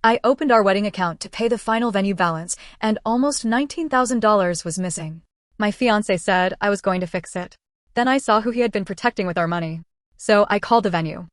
I opened our wedding account to pay the final venue balance, and almost $19,000 was missing. My fiancé said I was going to fix it. Then I saw who he had been protecting with our money. So I called the venue.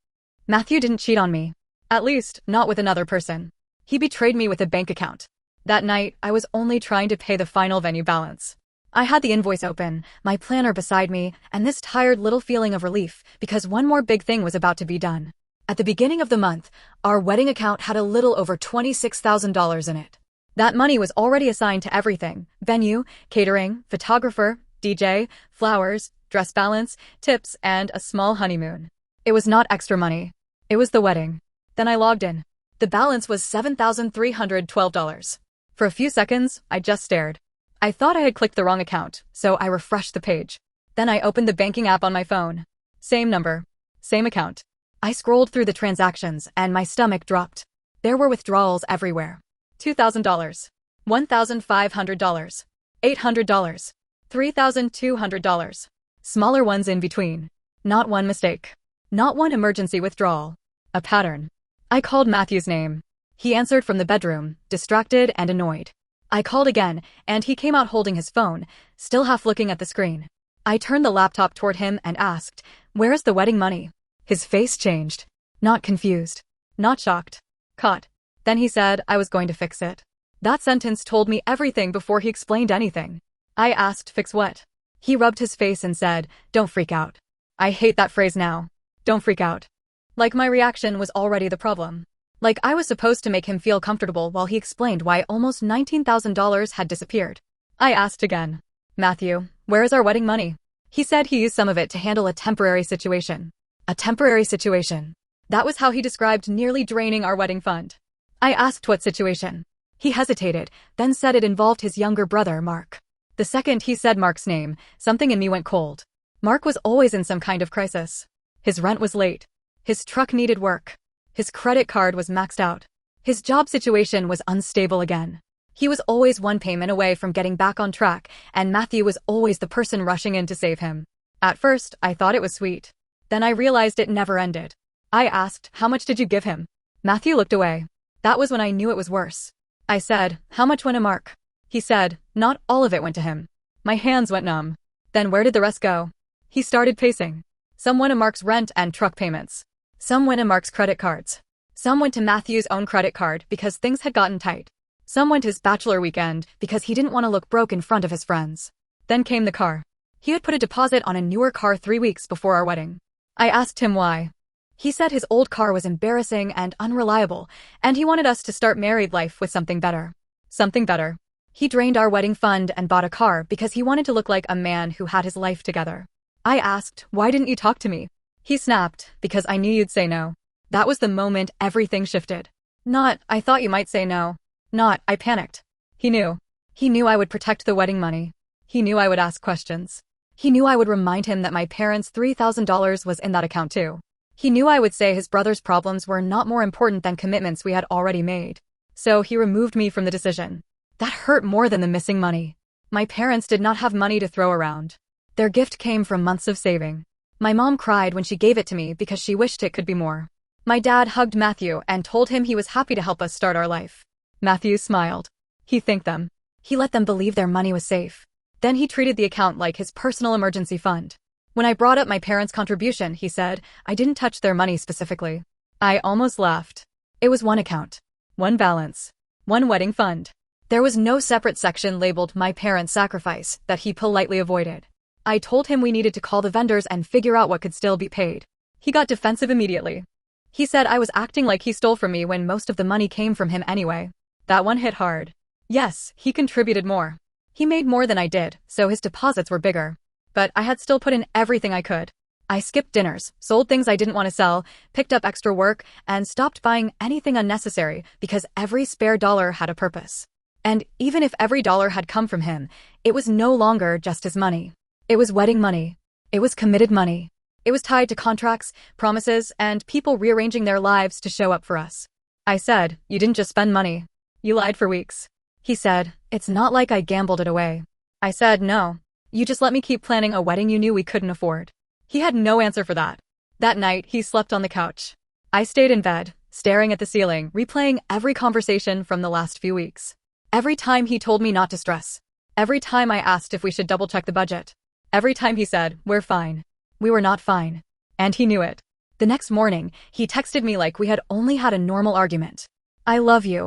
Matthew didn't cheat on me. At least, not with another person. He betrayed me with a bank account. That night, I was only trying to pay the final venue balance. I had the invoice open, my planner beside me, and this tired little feeling of relief because one more big thing was about to be done. At the beginning of the month, our wedding account had a little over $26,000 in it. That money was already assigned to everything: venue, catering, photographer, DJ, flowers, dress balance, tips, and a small honeymoon. It was not extra money. It was the wedding. Then I logged in. The balance was $7,312. For a few seconds, I just stared. I thought I had clicked the wrong account, so I refreshed the page. Then I opened the banking app on my phone. Same number. Same account. I scrolled through the transactions, and my stomach dropped. There were withdrawals everywhere. $2,000. $1,500. $800. $3,200. Smaller ones in between. Not one mistake. Not one emergency withdrawal. A pattern. I called Matthew's name. He answered from the bedroom, distracted and annoyed. I called again, and he came out holding his phone, still half looking at the screen. I turned the laptop toward him and asked, "Where is the wedding money?" His face changed. Not confused. Not shocked. Caught. Then he said I was going to fix it. That sentence told me everything before he explained anything. I asked, "Fix what?" He rubbed his face and said, "Don't freak out." I hate that phrase now. Don't freak out. Like my reaction was already the problem. Like I was supposed to make him feel comfortable while he explained why almost $19,000 had disappeared. I asked again, "Matthew, where is our wedding money?" He said he used some of it to handle a temporary situation. A temporary situation. That was how he described nearly draining our wedding fund. I asked what situation. He hesitated, then said it involved his younger brother, Mark. The second he said Mark's name, something in me went cold. Mark was always in some kind of crisis. His rent was late. His truck needed work. His credit card was maxed out. His job situation was unstable again. He was always one payment away from getting back on track, and Matthew was always the person rushing in to save him. At first, I thought it was sweet. Then I realized it never ended. I asked, "How much did you give him?" Matthew looked away. That was when I knew it was worse. I said, "How much went to Mark?" He said, "Not all of it went to him." My hands went numb. Then where did the rest go? He started pacing. Some went to Mark's rent and truck payments. Some went to Mark's credit cards. Some went to Matthew's own credit card because things had gotten tight. Some went to his bachelor weekend because he didn't want to look broke in front of his friends. Then came the car. He had put a deposit on a newer car 3 weeks before our wedding. I asked him why. He said his old car was embarrassing and unreliable, and he wanted us to start married life with something better. Something better. He drained our wedding fund and bought a car because he wanted to look like a man who had his life together. I asked, "Why didn't you talk to me?" He snapped, "Because I knew you'd say no." That was the moment everything shifted. Not, "I thought you might say no." Not, "I panicked." He knew. He knew I would protect the wedding money. He knew I would ask questions. He knew I would remind him that my parents' $3,000 was in that account too. He knew I would say his brother's problems were not more important than commitments we had already made. So he removed me from the decision. That hurt more than the missing money. My parents did not have money to throw around. Their gift came from months of saving. My mom cried when she gave it to me because she wished it could be more. My dad hugged Matthew and told him he was happy to help us start our life. Matthew smiled. He thanked them. He let them believe their money was safe. Then he treated the account like his personal emergency fund. When I brought up my parents' contribution, he said, I didn't touch their money specifically. I almost laughed. It was one account. One balance. One wedding fund. There was no separate section labeled my parents' sacrifice that he politely avoided. I told him we needed to call the vendors and figure out what could still be paid. He got defensive immediately. He said I was acting like he stole from me when most of the money came from him anyway. That one hit hard. Yes, he contributed more. He made more than I did, so his deposits were bigger. But I had still put in everything I could. I skipped dinners, sold things I didn't want to sell, picked up extra work, and stopped buying anything unnecessary because every spare dollar had a purpose. And even if every dollar had come from him, it was no longer just his money. It was wedding money. It was committed money. It was tied to contracts, promises, and people rearranging their lives to show up for us. I said, you didn't just spend money. You lied for weeks. He said, it's not like I gambled it away. I said, no. You just let me keep planning a wedding you knew we couldn't afford. He had no answer for that. That night, he slept on the couch. I stayed in bed, staring at the ceiling, replaying every conversation from the last few weeks. Every time he told me not to stress. Every time I asked if we should double-check the budget. Every time he said, "We're fine." We were not fine. And he knew it. The next morning, he texted me like we had only had a normal argument. "I love you.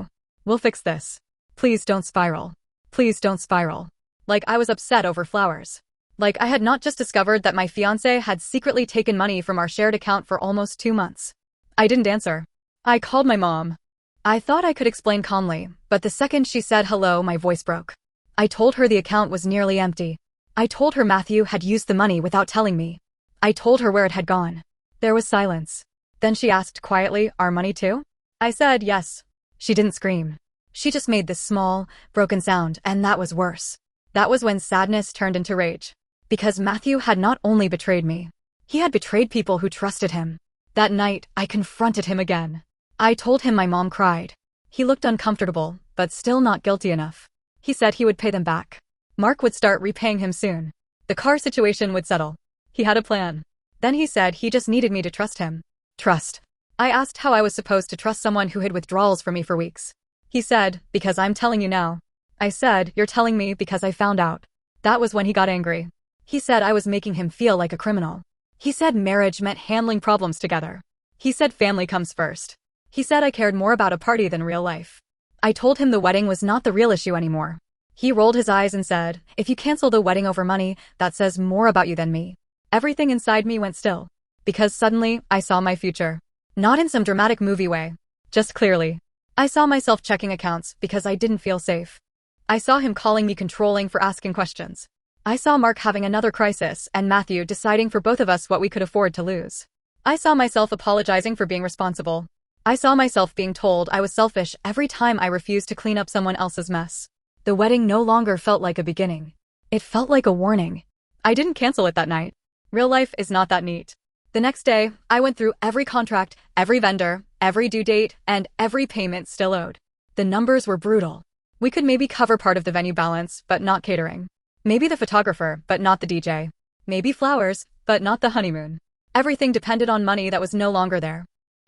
We'll fix this. Please don't spiral. Please don't spiral." Like I was upset over flowers. Like I had not just discovered that my fiancé had secretly taken money from our shared account for almost 2 months. I didn't answer. I called my mom. I thought I could explain calmly, but the second she said hello, my voice broke. I told her the account was nearly empty. I told her Matthew had used the money without telling me. I told her where it had gone. There was silence. Then she asked quietly, "Our money too?" I said yes. She didn't scream. She just made this small, broken sound, and that was worse. That was when sadness turned into rage. Because Matthew had not only betrayed me, he had betrayed people who trusted him. That night, I confronted him again. I told him my mom cried. He looked uncomfortable, but still not guilty enough. He said he would pay them back. Mark would start repaying him soon. The car situation would settle. He had a plan. Then he said he just needed me to trust him. Trust. I asked how I was supposed to trust someone who hid withdrawals from me for weeks. He said, "Because I'm telling you now." I said, "You're telling me because I found out." That was when he got angry. He said I was making him feel like a criminal. He said marriage meant handling problems together. He said family comes first. He said I cared more about a party than real life. I told him the wedding was not the real issue anymore. He rolled his eyes and said, "If you cancel the wedding over money, that says more about you than me." Everything inside me went still. Because suddenly, I saw my future. Not in some dramatic movie way. Just clearly. I saw myself checking accounts because I didn't feel safe. I saw him calling me controlling for asking questions. I saw Mark having another crisis and Matthew deciding for both of us what we could afford to lose. I saw myself apologizing for being responsible. I saw myself being told I was selfish every time I refused to clean up someone else's mess. The wedding no longer felt like a beginning. It felt like a warning. I didn't cancel it that night. Real life is not that neat. The next day, I went through every contract, every vendor, every due date, and every payment still owed. The numbers were brutal. We could maybe cover part of the venue balance, but not catering. Maybe the photographer, but not the DJ. Maybe flowers, but not the honeymoon. Everything depended on money that was no longer there.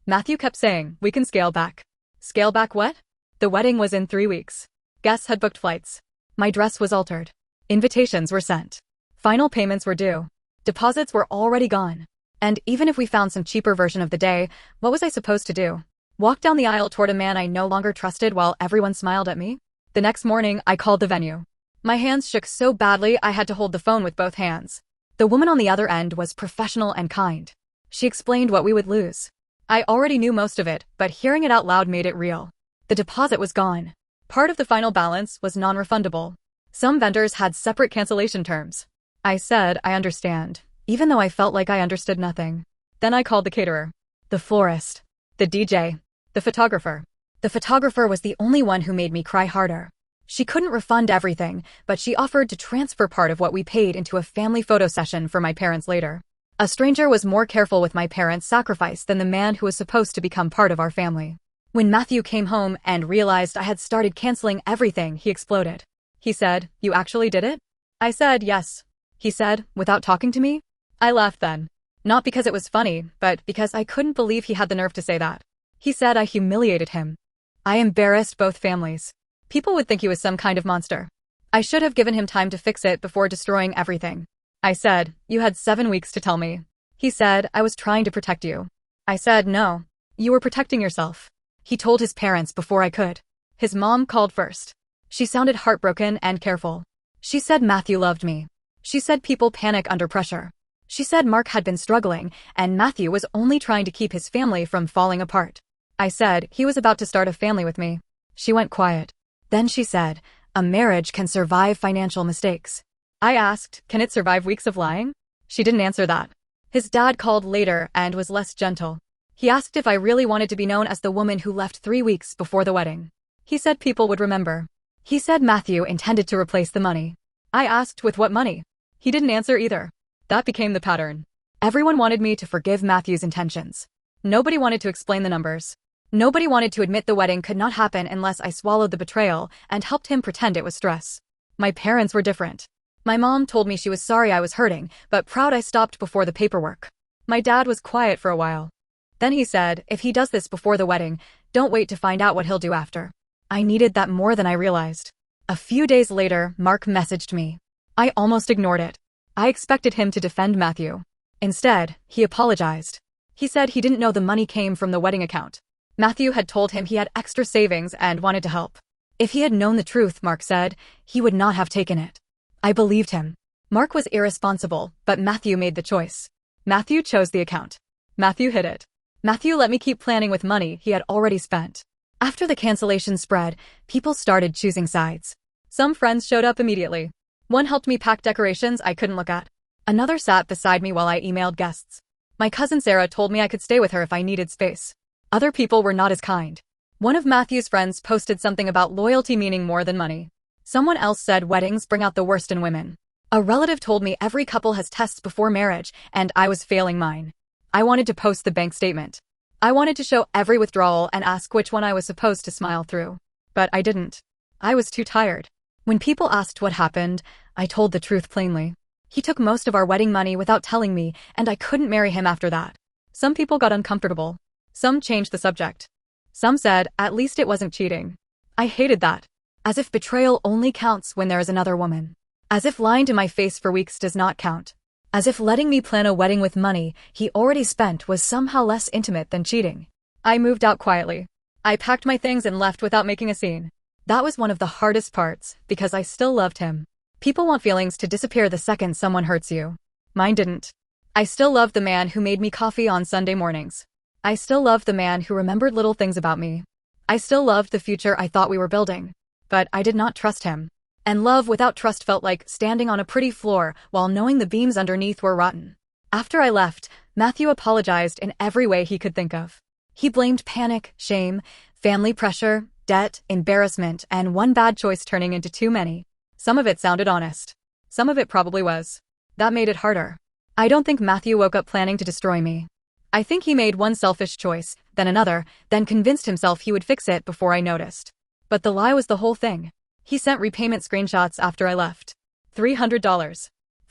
Matthew kept saying, "We can scale back." Scale back what? The wedding was in 3 weeks. Guests had booked flights. My dress was altered. Invitations were sent. Final payments were due. Deposits were already gone. And even if we found some cheaper version of the day, what was I supposed to do? Walk down the aisle toward a man I no longer trusted while everyone smiled at me? The next morning, I called the venue. My hands shook so badly I had to hold the phone with both hands. The woman on the other end was professional and kind. She explained what we would lose. I already knew most of it, but hearing it out loud made it real. The deposit was gone. Part of the final balance was non-refundable. Some vendors had separate cancellation terms. I said, "I understand," even though I felt like I understood nothing. Then I called the caterer, the florist, the DJ, the photographer. The photographer was the only one who made me cry harder. She couldn't refund everything, but she offered to transfer part of what we paid into a family photo session for my parents later. A stranger was more careful with my parents' sacrifice than the man who was supposed to become part of our family. When Matthew came home and realized I had started canceling everything, he exploded. He said, "You actually did it?" I said, "Yes." He said, "Without talking to me?" I laughed then. Not because it was funny, but because I couldn't believe he had the nerve to say that. He said I humiliated him. I embarrassed both families. People would think he was some kind of monster. I should have given him time to fix it before destroying everything. I said, "You had 7 weeks to tell me." He said, "I was trying to protect you." I said, "No. You were protecting yourself." He told his parents before I could. His mom called first. She sounded heartbroken and careful. She said Matthew loved me. She said people panic under pressure. She said Mark had been struggling, and Matthew was only trying to keep his family from falling apart. I said he was about to start a family with me. She went quiet. Then she said, "A marriage can survive financial mistakes." I asked, "Can it survive weeks of lying?" She didn't answer that. His dad called later and was less gentle. He asked if I really wanted to be known as the woman who left 3 weeks before the wedding. He said people would remember. He said Matthew intended to replace the money. I asked with what money. He didn't answer either. That became the pattern. Everyone wanted me to forgive Matthew's intentions. Nobody wanted to explain the numbers. Nobody wanted to admit the wedding could not happen unless I swallowed the betrayal and helped him pretend it was stress. My parents were different. My mom told me she was sorry I was hurting, but proud I stopped before the paperwork. My dad was quiet for a while. Then he said, if he does this before the wedding, don't wait to find out what he'll do after. I needed that more than I realized. A few days later, Mark messaged me. I almost ignored it. I expected him to defend Matthew. Instead, he apologized. He said he didn't know the money came from the wedding account. Matthew had told him he had extra savings and wanted to help. If he had known the truth, Mark said, he would not have taken it. I believed him. Mark was irresponsible, but Matthew made the choice. Matthew chose the account. Matthew hid it. Matthew let me keep planning with money he had already spent. After the cancellation spread, people started choosing sides. Some friends showed up immediately. One helped me pack decorations I couldn't look at. Another sat beside me while I emailed guests. My cousin Sarah told me I could stay with her if I needed space. Other people were not as kind. One of Matthew's friends posted something about loyalty meaning more than money. Someone else said weddings bring out the worst in women. A relative told me every couple has tests before marriage, and I was failing mine. I wanted to post the bank statement. I wanted to show every withdrawal and ask which one I was supposed to smile through. But I didn't. I was too tired. When people asked what happened, I told the truth plainly. He took most of our wedding money without telling me, and I couldn't marry him after that. Some people got uncomfortable. Some changed the subject. Some said, at least it wasn't cheating. I hated that. As if betrayal only counts when there is another woman. As if lying to my face for weeks does not count. As if letting me plan a wedding with money he already spent was somehow less intimate than cheating. I moved out quietly. I packed my things and left without making a scene. That was one of the hardest parts, because I still loved him. People want feelings to disappear the second someone hurts you. Mine didn't. I still loved the man who made me coffee on Sunday mornings. I still loved the man who remembered little things about me. I still loved the future I thought we were building. But I did not trust him. And love without trust felt like standing on a pretty floor while knowing the beams underneath were rotten. After I left, Matthew apologized in every way he could think of. He blamed panic, shame, family pressure, debt, embarrassment, and one bad choice turning into too many. Some of it sounded honest. Some of it probably was. That made it harder. I don't think Matthew woke up planning to destroy me. I think he made one selfish choice, then another, then convinced himself he would fix it before I noticed. But the lie was the whole thing. He sent repayment screenshots after I left. $300,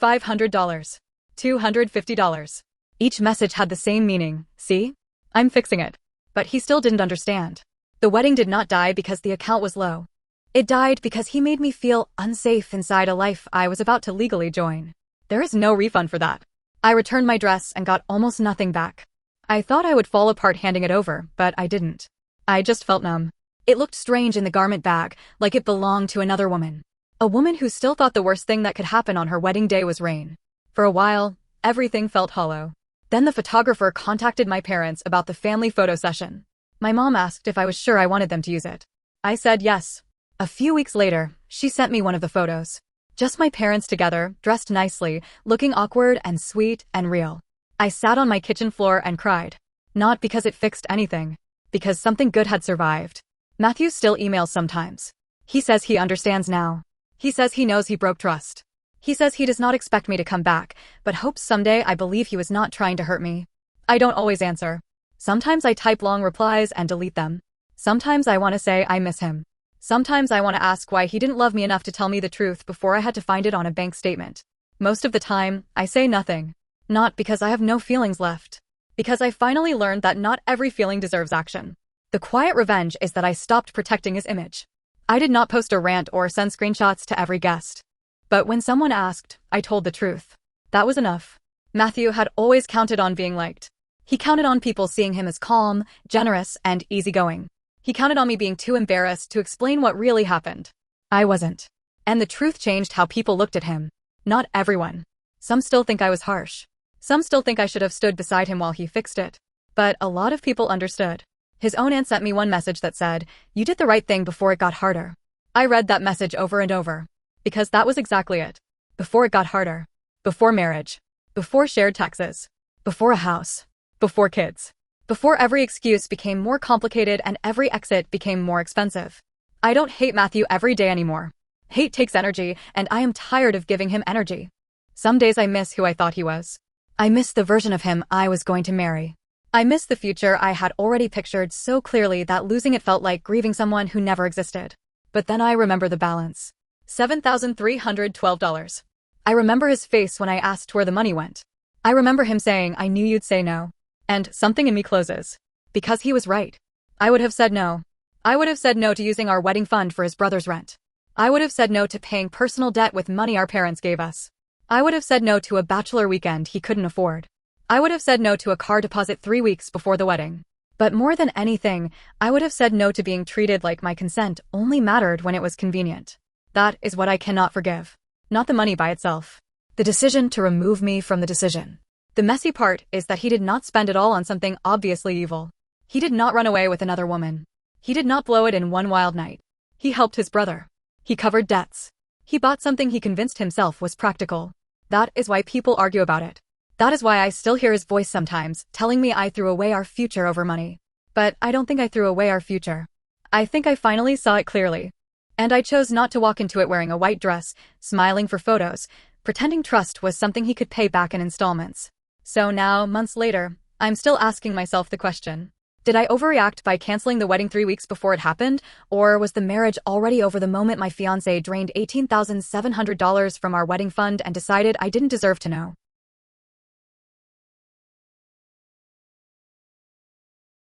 $500, $250. Each message had the same meaning. See? I'm fixing it. But he still didn't understand. The wedding did not die because the account was low. It died because he made me feel unsafe inside a life I was about to legally join. There is no refund for that. I returned my dress and got almost nothing back. I thought I would fall apart handing it over, but I didn't. I just felt numb. It looked strange in the garment bag, like it belonged to another woman. A woman who still thought the worst thing that could happen on her wedding day was rain. For a while, everything felt hollow. Then the photographer contacted my parents about the family photo session. My mom asked if I was sure I wanted them to use it. I said yes. A few weeks later, she sent me one of the photos. Just my parents together, dressed nicely, looking awkward and sweet and real. I sat on my kitchen floor and cried. Not because it fixed anything. Because something good had survived. Matthew still emails sometimes. He says he understands now. He says he knows he broke trust. He says he does not expect me to come back, but hopes someday I believe he was not trying to hurt me. I don't always answer. Sometimes I type long replies and delete them. Sometimes I want to say I miss him. Sometimes I want to ask why he didn't love me enough to tell me the truth before I had to find it on a bank statement. Most of the time, I say nothing. Not because I have no feelings left. Because I finally learned that not every feeling deserves action. The quiet revenge is that I stopped protecting his image. I did not post a rant or send screenshots to every guest. But when someone asked, I told the truth. That was enough. Matthew had always counted on being liked. He counted on people seeing him as calm, generous, and easygoing. He counted on me being too embarrassed to explain what really happened. I wasn't. And the truth changed how people looked at him. Not everyone. Some still think I was harsh. Some still think I should have stood beside him while he fixed it. But a lot of people understood. His own aunt sent me one message that said, "You did the right thing before it got harder." I read that message over and over. Because that was exactly it. Before it got harder. Before marriage. Before shared taxes. Before a house. Before kids. Before every excuse became more complicated and every exit became more expensive. I don't hate Matthew every day anymore. Hate takes energy, and I am tired of giving him energy. Some days I miss who I thought he was. I miss the version of him I was going to marry. I miss the future I had already pictured so clearly that losing it felt like grieving someone who never existed. But then I remember the balance. $7,312. I remember his face when I asked where the money went. I remember him saying, "I knew you'd say no." And something in me closes. Because he was right. I would have said no. I would have said no to using our wedding fund for his brother's rent. I would have said no to paying personal debt with money our parents gave us. I would have said no to a bachelor weekend he couldn't afford. I would have said no to a car deposit 3 weeks before the wedding. But more than anything, I would have said no to being treated like my consent only mattered when it was convenient. That is what I cannot forgive. Not the money by itself. The decision to remove me from the decision. The messy part is that he did not spend it all on something obviously evil. He did not run away with another woman. He did not blow it in one wild night. He helped his brother. He covered debts. He bought something he convinced himself was practical. That is why people argue about it. That is why I still hear his voice sometimes, telling me I threw away our future over money. But I don't think I threw away our future. I think I finally saw it clearly. And I chose not to walk into it wearing a white dress, smiling for photos, pretending trust was something he could pay back in installments. So now, months later, I'm still asking myself the question. Did I overreact by canceling the wedding 3 weeks before it happened, or was the marriage already over the moment my fiancé drained $18,700 from our wedding fund and decided I didn't deserve to know?